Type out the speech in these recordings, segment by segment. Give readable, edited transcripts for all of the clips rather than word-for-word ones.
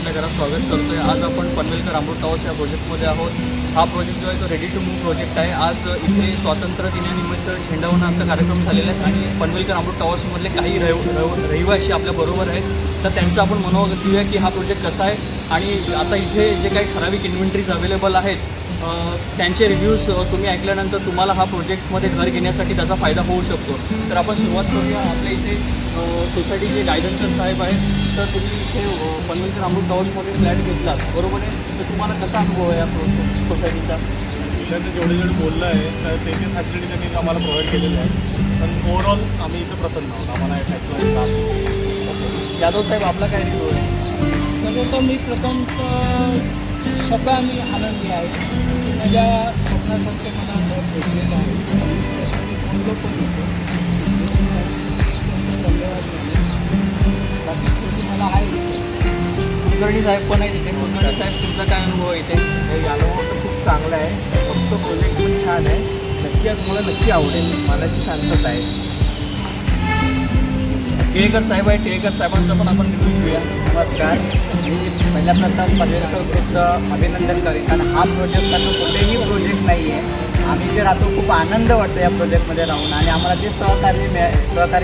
आपल्या घरात स्वागत करतोय। आज आपण पनवेलकर अमृत टावर्स या प्रोजेक्टमध्ये आहोत। हा प्रोजेक्ट जो आहे तो रेडी टू मूव्ह प्रोजेक्ट आहे। आज इथे स्वातंत्र्य दिनानिमित्त झेंडावंदनाचा कार्यक्रम झालेला आहे आणि पनवेलकर अमृत टावर्समधले काही रहिवासी आपल्याबरोबर आहेत। तर त्यांचं आपण मनोगत घेऊया की हा प्रोजेक्ट कसा आहे आणि आता इथे जे काही ठराविक इन्व्हेंटरीज अवेलेबल आहेत त्यांचे रिव्ह्यूज तुम्ही ऐकल्यानंतर तुम्हाला हा प्रोजेक्टमध्ये घर घेण्यासाठी त्याचा फायदा होऊ शकतो। तर आपण सुरुवात करूया। आपल्या इथे सोसायटीचे गायधनकर साहेब आहेत। तर तुम्ही इथे पनवेलकर अमृत टावर्समध्ये फ्लॅट घेतलात, बरोबर आहे? तर तुम्हाला कसा अनुभव आहे या सोसायटीचा? इथं जेवढे बोललं आहे तर ते फॅसिलिटी त्यांनी आम्हाला प्रोव्हाइड केलेल्या आहेत, पण ओव्हरऑल आम्ही इथं प्रसन्न आहोत। आम्हाला यादव साहेब, आपला काय रिव्ह्यू आहे? तर मी स्वतः मी आनंदी आहे की माझ्या स्वप्नासारखे मला घर भेटलेलं आहे। बोललो पण होतो, धन्यवाद झाले। बाकी शेवटी मला आहे कुलकर्णी साहेब पण आहे इथे। कुलकर्णी साहेब, तुमचा काय अनुभव आहे इथे? अनुभव तर खूप चांगला आहे। मस्त प्रोजेक्ट पण छान आहे। नक्की तुम्हाला नक्की आवडेल। मनाची शांतता आहे। टिळेकर साहेब आहे। टिळेकर साहेबांचा पण आपण रिव्ह्यू घेऊया। नमस्कार, मी पहिल्या प्रथम पनवेलकर ग्रुपचं अभिनंदन करेन, कारण हा प्रोजेक्टसारखं कुठेही प्रोजेक्ट नाही आहे। आम्ही जे राहतो खूप आनंद वाटतो या प्रोजेक्टमध्ये राहून, आणि आम्हाला जे सहकार्य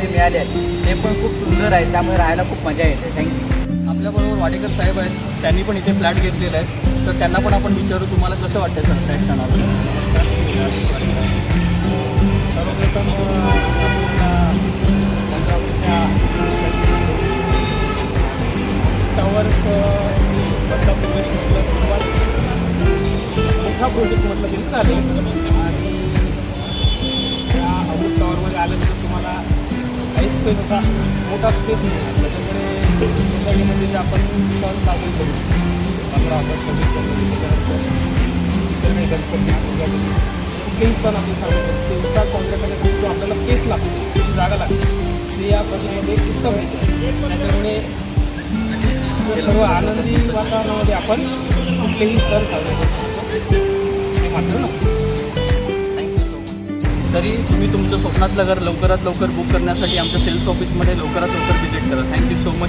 मिळाले आहे ते पण खूप सुंदर आहे। त्यामुळे राहायला खूप मजा येते। थँक्यू। आपल्याबरोबर वाडेकर साहेब आहेत। त्यांनी पण इथे फ्लॅट घेतलेले आहेत। तर त्यांना पण आपण विचारू, तुम्हाला कसं वाटतं सर फ्लॅट क्षणाला? सर्वप्रथम टावर्स मधला प्रोजेक्ट म्हटलं सुरुवात मोठा प्रोजेक्ट म्हटलं तरी चालेल। आणि या अमृत टावरमध्ये आल्यानंतर तुम्हाला काही स्पेस असा मोठा स्पेस मिळणार, त्याच्यामुळे सोसायटीमध्ये जे आपण सण साजरे करू 15 ऑगस्ट 26 जानेवारी, त्याच्यानंतर इतर काही गणपती कुठलेही सण आपण साजरे करतो ते उत्साह साजरा करण्यासाठी जो आपल्याला पेस लागतो, जी जागा लागते, ते या प्रोजेक्टमध्ये उत्तम आहे। त्याच्यामुळे सर्व आनंदी वातावरणामध्ये आपण कुठलेही सण साजरे करू शकतो, हे मात्र ना। Thank you so much. तरी तुम्ही तुमचं स्वप्नातलं घर लवकरात लवकर बुक करण्यासाठी आमच्या सेल्स ऑफिसमध्ये लवकरात लवकर व्हिजिट करा। Thank you so much.